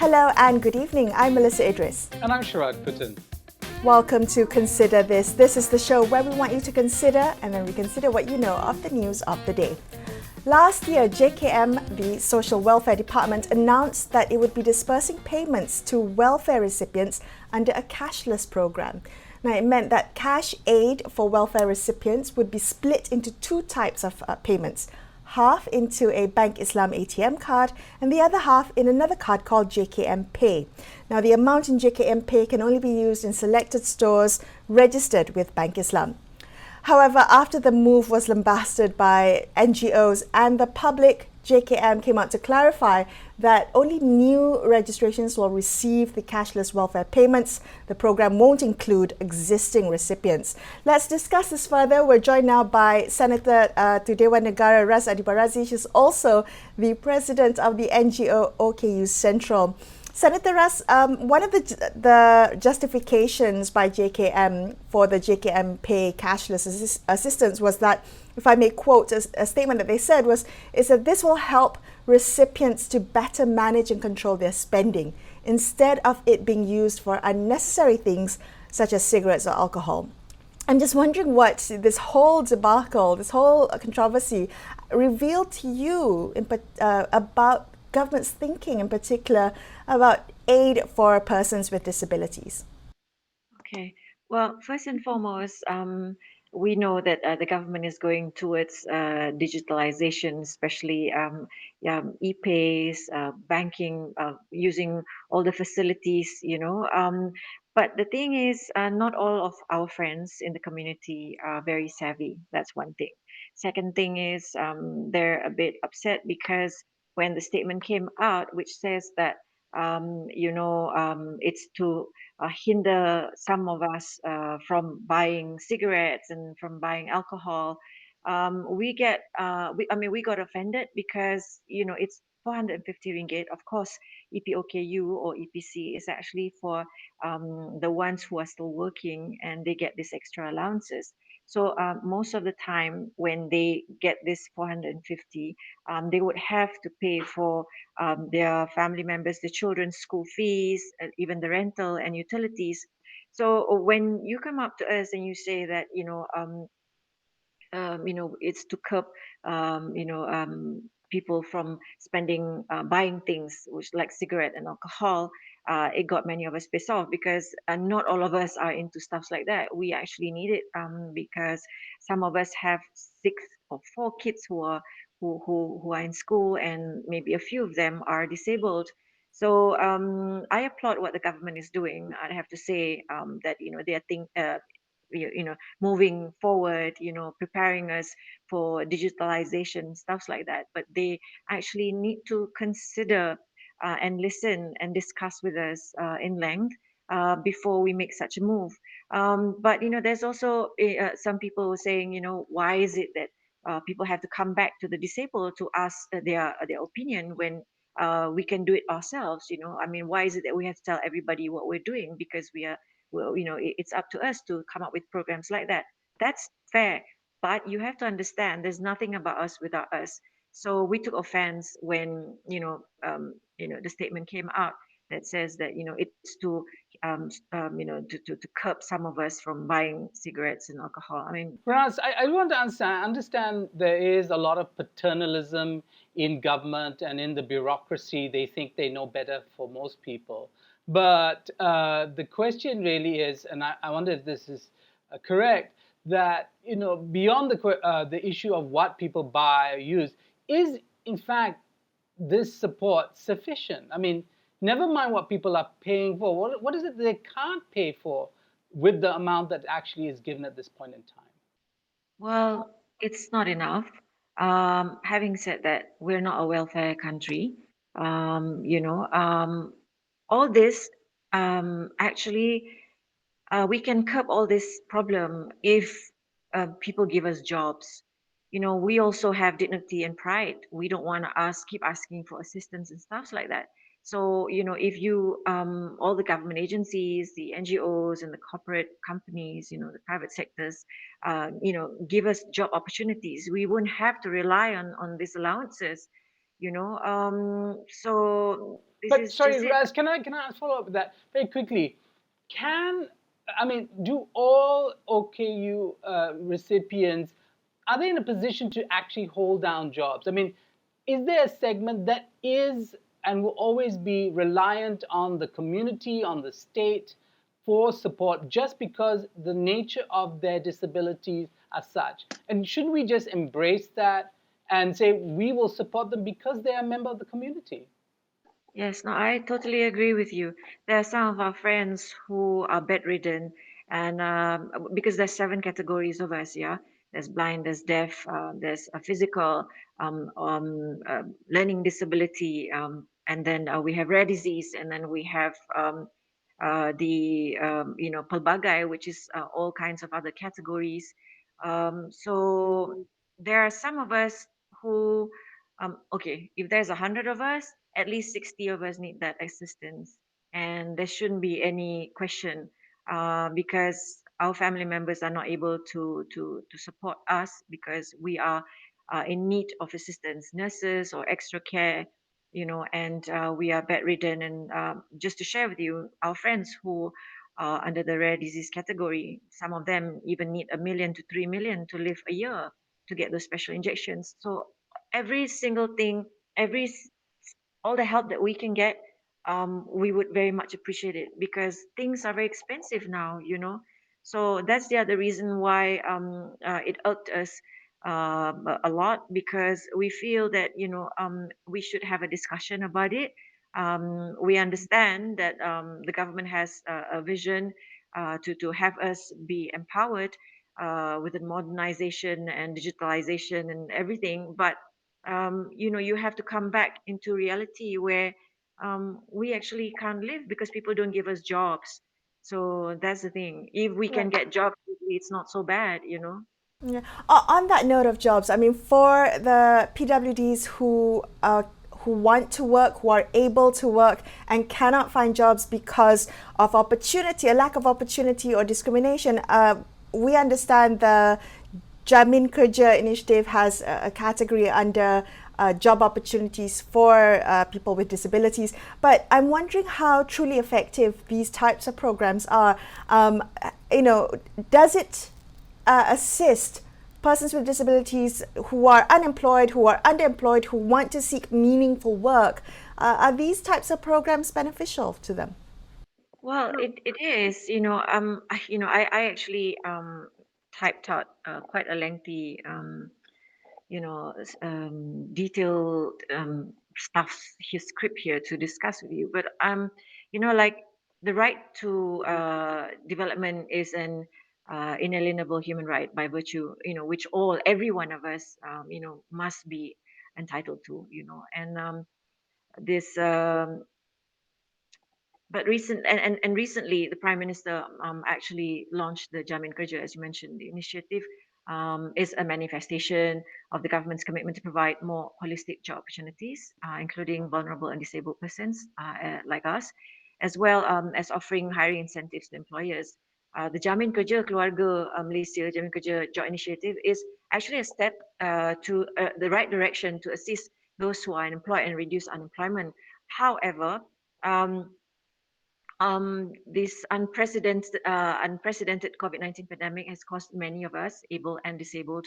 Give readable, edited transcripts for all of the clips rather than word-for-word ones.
Hello and good evening. I'm Melissa Idris. And I'm Sharad Putin. Welcome to Consider This. This is the show where we want you to consider and then we consider what you know of the news of the day. Last year, JKM, the Social Welfare Department, announced that it would be dispersing payments to welfare recipients under a cashless program. Now, it meant that cash aid for welfare recipients would be split into two types of payments. Half into a Bank Islam ATM card and the other half in another card called JKM Pay. Now, the amount in JKM Pay can only be used in selected stores registered with Bank Islam. However, after the move was lambasted by NGOs and the public, JKM came out to clarify that only new registrations will receive the cashless welfare payments. The program won't include existing recipients. Let's discuss this further. We're joined now by Senator to Dewan Negara Ras Adibarazi. She's also the president of the NGO OKU Central. Senator Ras, one of the justifications by JKM for the JKM Pay cashless assistance was that, if I may quote a statement that they said, is that this will help recipients to better manage and control their spending instead of it being used for unnecessary things such as cigarettes or alcohol. I'm just wondering what this whole debacle, this whole controversy revealed to you about government's thinking, in particular about aid for persons with disabilities. Okay. Well, first and foremost, we know that the government is going towards digitalization, especially e-pays, banking, using all the facilities, But the thing is, not all of our friends in the community are very savvy. That's one thing. Second thing is, they're a bit upset because when the statement came out, which says that, it's to hinder some of us from buying cigarettes and from buying alcohol. We got offended because it's 450 ringgit. Of course, EPOKU or EPC is actually for the ones who are still working and they get these extra allowances. So most of the time when they get this 450, they would have to pay for their family members, the children's school fees, even the rental and utilities. So when you come up to us and you say that it's to curb people from spending buying things which like cigarette and alcohol, it got many of us pissed off because not all of us are into stuff like that. We actually need it because some of us have 6 or 4 kids who are in school, and maybe a few of them are disabled. So I applaud what the government is doing. I have to say that they are moving forward, preparing us for digitalization, stuff like that. But they actually need to consider and listen and discuss with us in length before we make such a move. But there's also some people saying, why is it that people have to come back to the disabled to ask their opinion when we can do it ourselves? I mean, why is it that we have to tell everybody what we're doing because it's up to us to come up with programs like that? That's fair, but you have to understand there's nothing about us without us. So we took offense when the statement came out that says that it's to to curb some of us from buying cigarettes and alcohol. I mean, Whereas I want to understand there is a lot of paternalism in government and in the bureaucracy. They think they know better for most people. But the question really is, and I wonder if this is correct, that beyond the issue of what people buy or use, is in fact this support sufficient? I mean, never mind what people are paying for. What is it they can't pay for with the amount that actually is given at this point in time? well, it's not enough. Having said that, we're not a welfare country. All this actually we can curb all this problem if people give us jobs. We also have dignity and pride. We don't want to keep asking for assistance and stuff like that. So if you all the government agencies, the NGOs and the corporate companies, the private sectors, give us job opportunities, we wouldn't have to rely on these allowances. So this But is sorry, just it. Raz, can I follow up with that very quickly? Can I mean, do all OKU recipients, are they in a position to actually hold down jobs? I mean, is there a segment that is and will always be reliant on the community, on the state for support just because the nature of their disabilities are such? And shouldn't we just embrace that and say we will support them because they are a member of the community? Yes, no, I totally agree with you. There are some of our friends who are bedridden, and because there's seven categories of us, yeah. There's blind, there's deaf, there's a physical, learning disability, and then we have rare disease, and then we have the pelbagai, which is all kinds of other categories. So there are some of us who okay, if there's 100 of us, at least 60 of us need that assistance. And there shouldn't be any question because our family members are not able to support us because we are in need of assistance, nurses or extra care, and we are bedridden. And just to share with you, our friends who are under the rare disease category, some of them even need 1 million to 3 million to live a year to get those special injections. So every single thing, every all the help that we can get, we would very much appreciate it because things are very expensive now. So that's the other reason why it irked us a lot because we feel that we should have a discussion about it. We understand that the government has a vision to have us be empowered with the modernization and digitalization and everything, but you have to come back into reality where we actually can't live because people don't give us jobs. So that's the thing. If we Yeah. can get jobs, it's not so bad. Yeah. On that note of jobs, I mean, for the PWDs who want to work, who are able to work and cannot find jobs because of opportunity, a lack of opportunity or discrimination, we understand the Jamin Kerja initiative has a category under job opportunities for people with disabilities. But I'm wondering how truly effective these types of programs are. Does it assist persons with disabilities who are unemployed, who are underemployed, who want to seek meaningful work? Are these types of programs beneficial to them? Well, it is, I actually typed out quite a lengthy detailed stuff, his script here to discuss with you. But like the right to development is an inalienable human right by virtue, which every one of us, must be entitled to. And this but recently the prime minister actually launched the Jamin Kerja, as you mentioned. The initiative is a manifestation of the government's commitment to provide more holistic job opportunities, including vulnerable and disabled persons like us, as well as offering hiring incentives to employers. The Jamin Kerja Keluarga Malaysia Jamin Kerja Job Initiative is actually a step to the right direction to assist those who are unemployed and reduce unemployment. However, um, this unprecedented COVID-19 pandemic has caused many of us, able and disabled,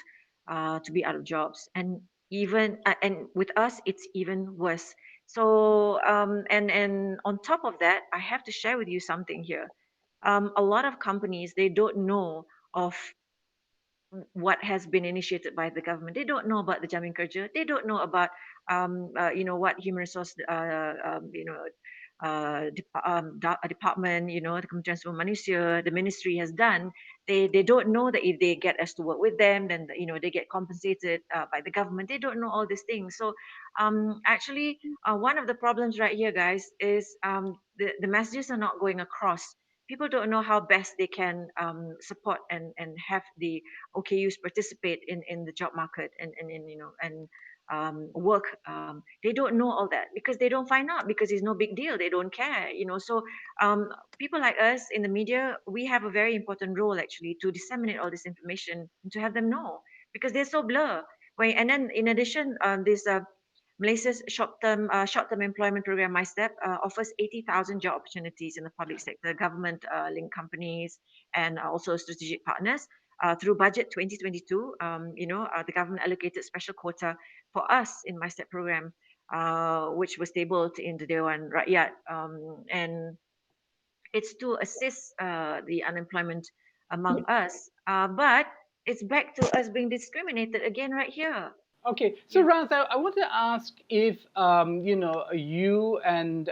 to be out of jobs, and even and with us, it's even worse. So, and on top of that, I have to share with you something here. A lot of companies they don't know of what has been initiated by the government. They don't know about the Jamin Kerja. They don't know about what human resource department, the Kementerian Sumber Manusia, the ministry has done. They don't know that if they get us to work with them, then they get compensated by the government. They don't know all these things. So actually, one of the problems right here, guys, is the messages are not going across. People don't know how best they can support and have the OKUs participate in the job market and work. They don't know all that because they don't find out because it's no big deal. They don't care. So people like us in the media, we have a very important role actually to disseminate all this information and to have them know because they're so blur. And then in addition, this Malaysia's short-term employment program, MyStep, offers 80,000 job opportunities in the public sector, government linked companies, and also strategic partners. Through budget 2022, the government allocated special quota for us in MyStep program, which was tabled in the Dewan Rakyat, and it's to assist the unemployment among us. But it's back to us being discriminated again right here. Okay, so Yeah. Raz, I want to ask if you and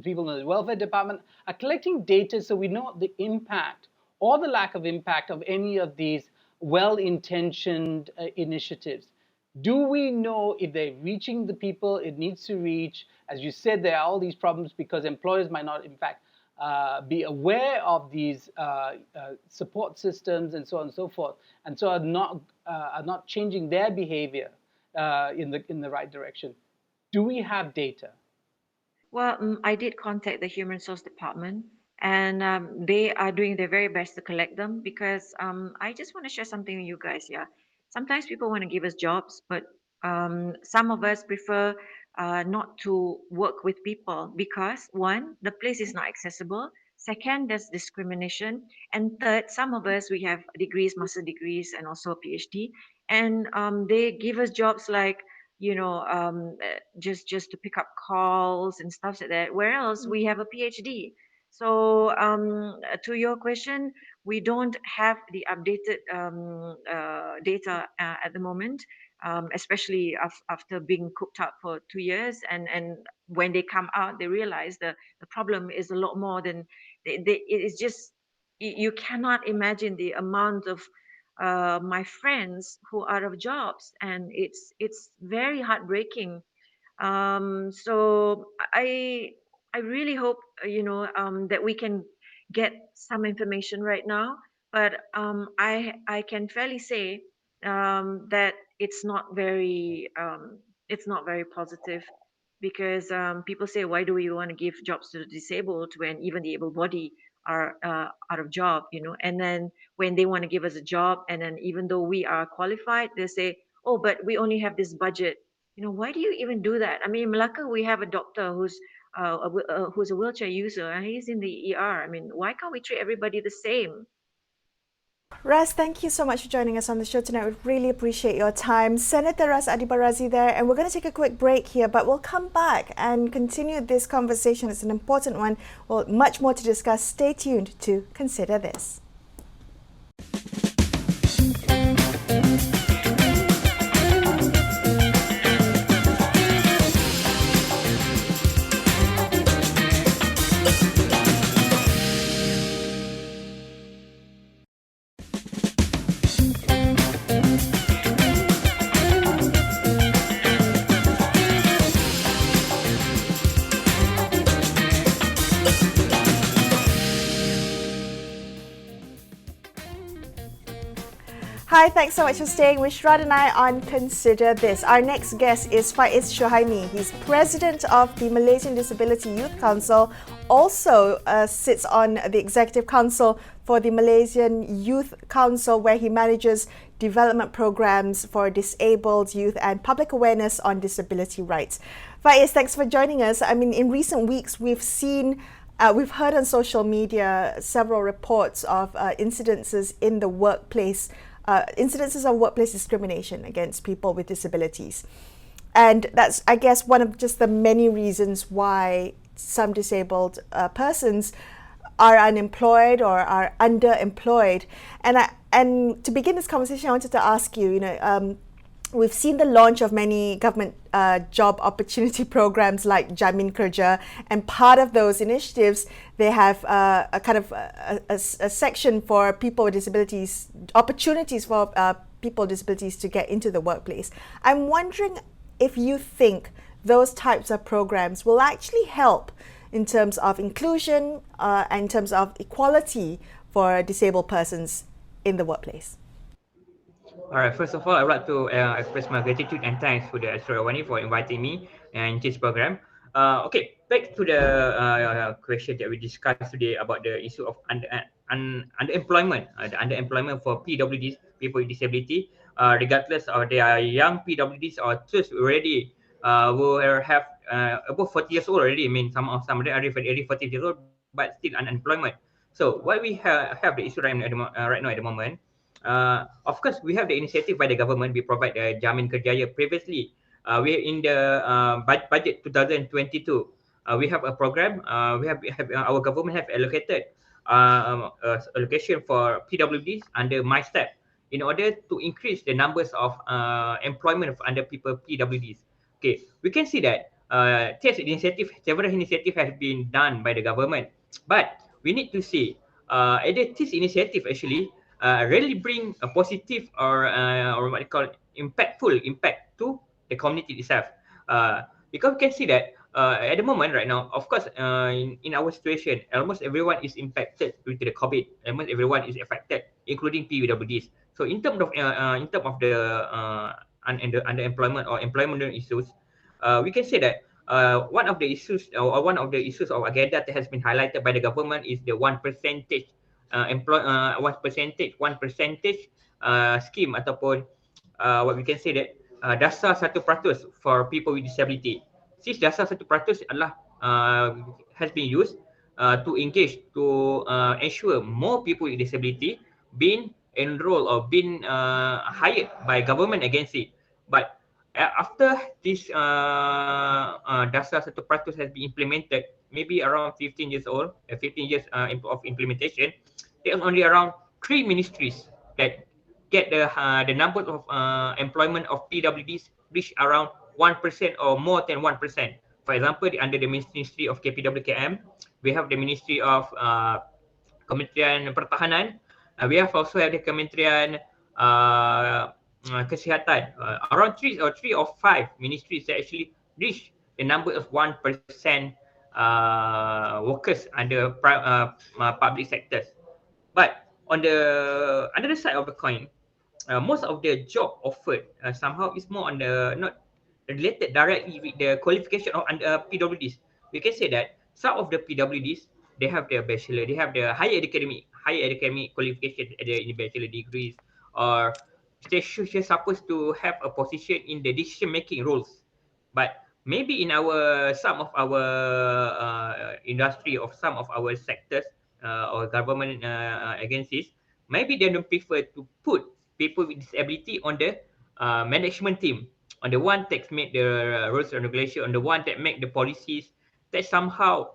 people in the welfare department are collecting data so we know the impact or the lack of impact of any of these well-intentioned initiatives. Do we know if they're reaching the people it needs to reach? As you said, there are all these problems because employers might not, in fact, be aware of these support systems and so on and so forth, and so are not changing their behavior in the right direction. Do we have data? Well, I did contact the human resource department, and they are doing their very best to collect them because I just want to share something with you guys. Yeah, sometimes people want to give us jobs, but some of us prefer not to work with people because one, the place is not accessible. Second, there's discrimination, and third, some of us we have degrees, master degrees, and also a PhD, and they give us jobs like just to pick up calls and stuff like that. Whereas we have a PhD. So to your question, we don't have the updated data at the moment, especially after being cooped up for 2 years. And when they come out, they realize the problem is a lot more than it is just you cannot imagine the amount of my friends who are out of jobs, and it's very heartbreaking. So I really hope that we can get some information right now, but I can fairly say that it's not very positive because people say, why do we want to give jobs to the disabled when even the able body are out of job, and then when they want to give us a job, and then even though we are qualified, they say, oh, but we only have this budget. Why do you even do that? I mean, in Malacca, we have a doctor who's a wheelchair user, and he's in the ER. I mean, why can't we treat everybody the same? Raz, thank you so much for joining us on the show tonight. We really appreciate your time. Senator Raz Adibarazi there, and we're going to take a quick break here, but we'll come back and continue this conversation. It's an important one. Well, much more to discuss. Stay tuned to Consider This. Hi, thanks so much for staying with Shrad and I on Consider This. Our next guest is Faiz Shuhaimi. He's president of the Malaysian Disability Youth Council, also sits on the Executive Council for the Malaysian Youth Council, where he manages development programs for disabled youth and public awareness on disability rights. Faiz, thanks for joining us. I mean, in recent weeks, we've heard on social media several reports of incidences in the workplace, incidences of workplace discrimination against people with disabilities. And that's, I guess, one of just the many reasons why some disabled persons are unemployed or are underemployed. And to begin this conversation, I wanted to ask you, we've seen the launch of many government job opportunity programs like Jamin Kerja, and part of those initiatives, they have a kind of a section for people with disabilities, opportunities for people with disabilities to get into the workplace. I'm wondering if you think those types of programs will actually help in terms of inclusion and in terms of equality for disabled persons in the workplace. All right. First of all, I'd like to express my gratitude and thanks to the Astro AWANI for inviting me and this program. Okay, back to the question that we discussed today about the issue of underemployment. The underemployment for PWDs, people with disability, regardless of they are young PWDs or those already who have above 40 years old already. I mean, some of them are already 40 years old, but still unemployment. So why we have the issue right now at the moment? Of course, we have the initiative by the government. We provide the Jamin Kerjaya previously. We in the budget 2022. We have a program. We have our government have allocated allocation for PWDs under My Step in order to increase the numbers of employment of under people PWDs. Okay, we can see that several initiative has been done by the government, but we need to see either this initiative actually really bring a positive or what you call impactful impact to the community itself. Because we can see that at the moment right now, of course, in our situation, almost everyone is impacted due to the COVID. Almost everyone is affected, including PWDs. So in term of the underemployment or employment issues, we can say that one of the issues or one of the issues of agenda that has been highlighted by the government is the 1% scheme ataupun what we can say that dasar 1% for people with disability. Since dasar 1% adalah has been used to engage to ensure more people with disability being enrolled or being hired by government agency. But after this dasar 1% has been implemented, maybe around 15 years old, 15 years of implementation, there's only around 3 ministries that get the number of employment of PWDs reach around 1% or more than 1%. For example, under the Ministry of KPWKM, we have the Ministry of Kementerian Pertahanan. We have also have the Kementerian Kesihatan. Around three or five ministries that actually reach the number of 1% workers under public sectors. But on the other side of the coin, most of the job offered somehow is more on the not related directly with the qualification of PWDs. We can say that some of the PWDs they have their bachelor, they have the higher academic qualification at the bachelor degrees, or they're supposed to have a position in the decision making roles. But maybe in our some of our industry of some of our sectors or government agencies, maybe they don't prefer to put people with disability on the management team, on the one that make the rules and regulation, on the one that make the policies that somehow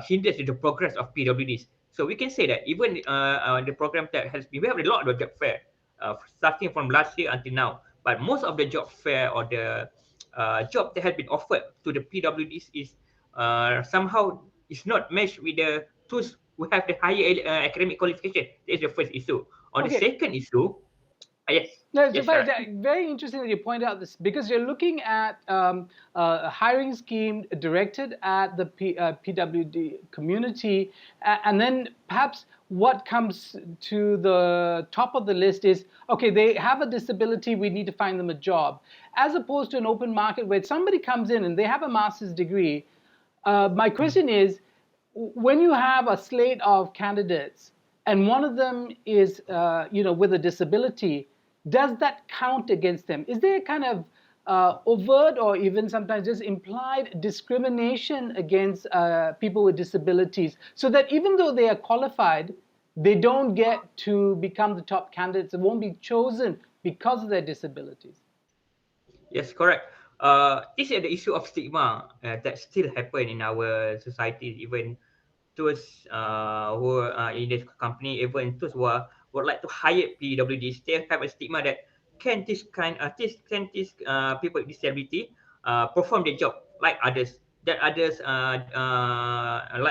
hinders the progress of PWDs. So we can say that even the program that has been, we have a lot of job fair starting from last year until now, but most of the job fair or the job that has been offered to the PWDs is somehow is not matched with the those who have the higher academic qualification. That is the first issue. On the Okay. second issue, yes, No, so yes, right. very interesting that you point out this because you're looking at a hiring scheme directed at the PWD community, and then perhaps what comes to the top of the list is okay, they have a disability, we need to find them a job, as opposed to an open market where somebody comes in and they have a master's degree. My question is, when you have a slate of candidates and one of them is, with a disability, does that count against them? Is there kind of overt or even sometimes just implied discrimination against people with disabilities so that even though they are qualified, they don't get to become the top candidates and won't be chosen because of their disabilities? Yes, correct. This is the issue of stigma that still happen in our society, even those who are in this company, even those who would like to hire PWDs, they have a stigma that can this people with disability perform their job like others, that others like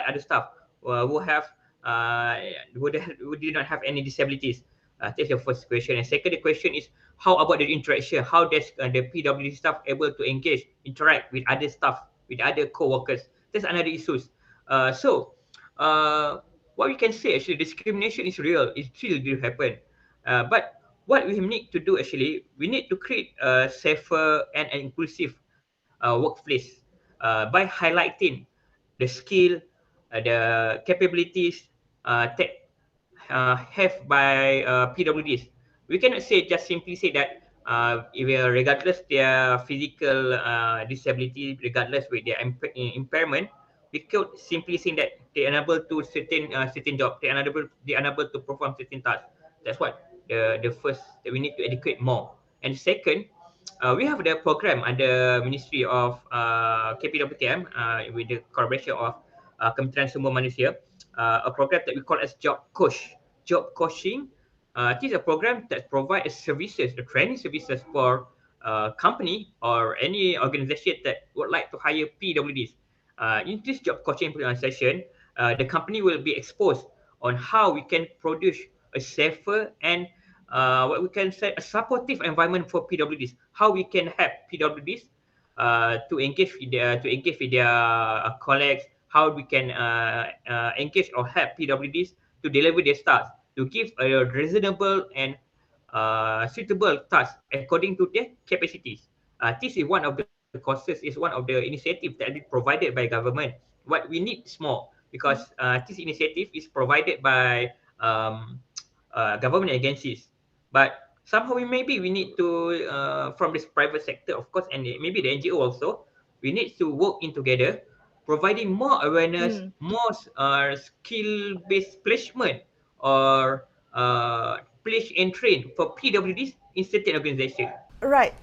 other staff who have uh, who did not have any disabilities. That's the first question. And second question is how about the interaction? How does the PWD staff able to engage, interact with other staff, with other co-workers? That's another issues. So what we can say actually, discrimination is real. It still do happen. But what we need to do actually, we need to create a safer and an inclusive workplace by highlighting the skill, the capabilities that have by PWDs. We cannot say just simply say that regardless their physical disability, regardless with their impairment, we could simply say that they are unable to certain job, they are unable to perform certain tasks. That's what the first that we need to educate more. And second, we have the program under Ministry of KPWTM with the collaboration of Kementerian Sumber Manusia, a program that we call as job coach, job coaching. This is a program that provides services, the training services for company or any organization that would like to hire PWDs. In this job coaching session, the company will be exposed on how we can produce a safer and what we can say a supportive environment for PWDs. How we can help PWDs to engage with their colleagues. How we can engage or help PWDs to deliver their tasks, to give a reasonable and suitable task according to their capacities. This is one of the courses, is one of the initiatives that is provided by government. What we need is more because this initiative is provided by government agencies. But somehow maybe we need to, from this private sector, of course, and maybe the NGO also, we need to work in together, providing more awareness, more skill-based placement or place and train for PWDs in certain organization. Right.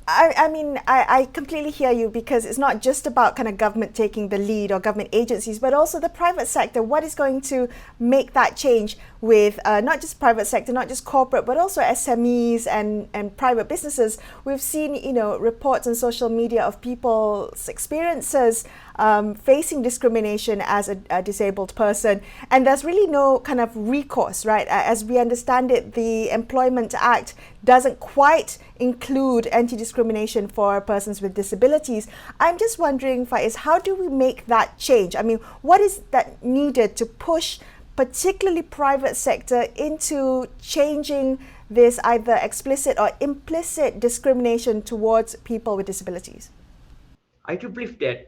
I completely hear you, because it's not just about kind of government taking the lead or government agencies, but also the private sector. What is going to make that change with not just private sector, not just corporate, but also SMEs and private businesses? We've seen, reports on social media of people's experiences facing discrimination as a disabled person, and there's really no kind of recourse, right? As we understand it, the Employment Act doesn't quite include anti-discrimination for persons with disabilities. I'm just wondering, Faiz, how do we make that change? I mean, what is that needed to push particularly private sector into changing this either explicit or implicit discrimination towards people with disabilities? I do believe that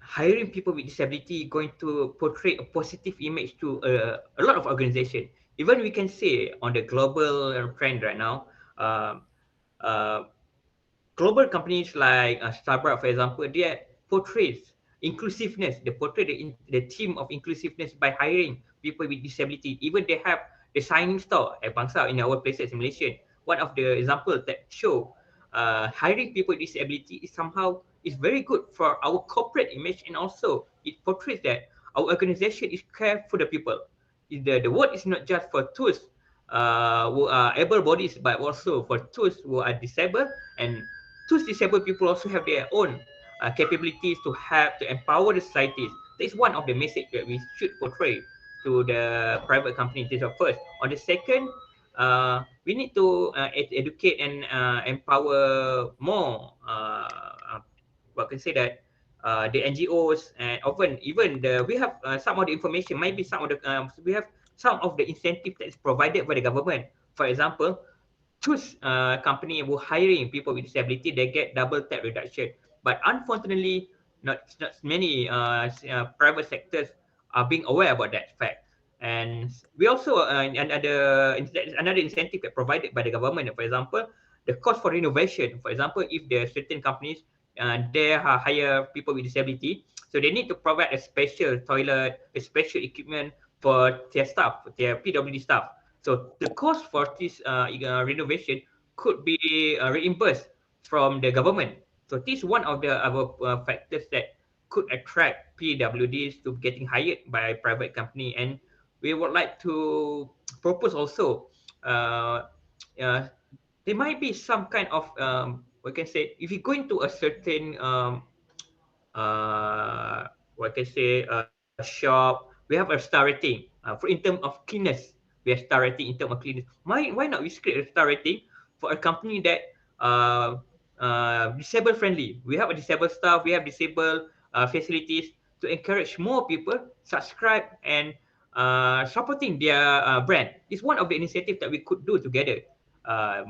hiring people with disability going to portray a positive image to a lot of organizations. Even we can say on the global trend right now, uh, global companies like Starbucks, for example, they portrays inclusiveness. They portray the theme of inclusiveness by hiring people with disability. Even they have the signing store at Bangsa in our places in Malaysia. One of the examples that show hiring people with disability is somehow is very good for our corporate image, and also it portrays that our organization is care for the people. The word is not just for those who are able bodies, but also for those who are disabled, and those disabled people also have their own capabilities to help to empower the societies. That is one of the message that we should portray to the private companies. This is the first. On the second, we need to educate and empower more. What can say that the NGOs, and often even we have some of the information. Maybe some of the we have some of the incentive that is provided by the government. For example, choose company who hiring people with disability, they get double tax reduction. But unfortunately, not many private sectors are being aware about that fact. And we also another incentive that provided by the government. For example, the cost for renovation. For example, if there are certain companies they hire people with disability, so they need to provide a special toilet, a special equipment for their staff, their PWD staff. So the cost for this renovation could be reimbursed from the government. So this is one of the our factors that could attract PWDs to getting hired by private company. And we would like to propose also, uh, uh, there might be some kind of we can say, if you go into a certain what can say a shop, we have a star rating for in terms of cleanness. We have star rating in terms of cleanness. Why not we create a star rating for a company that disabled friendly? We have a disabled staff, we have disabled facilities, to encourage more people subscribe and supporting their brand. It's one of the initiatives that we could do together.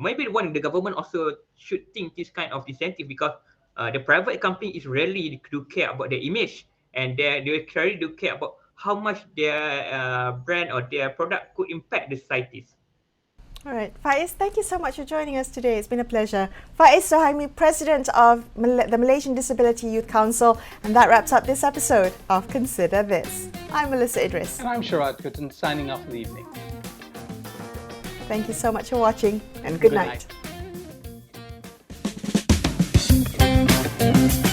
Maybe the government also should think this kind of incentive, because the private company is really do care about their image, and they really do care about how much their brand or their product could impact the societies. All right, Faiz, thank you so much for joining us today. It's been a pleasure. Faiz Sohaimi, President of the Malaysian Disability Youth Council, and that wraps up this episode of Consider This. I'm Melissa Idris. And I'm Sharad Kuttan, signing off for the evening. Thank you so much for watching, and good night. Night.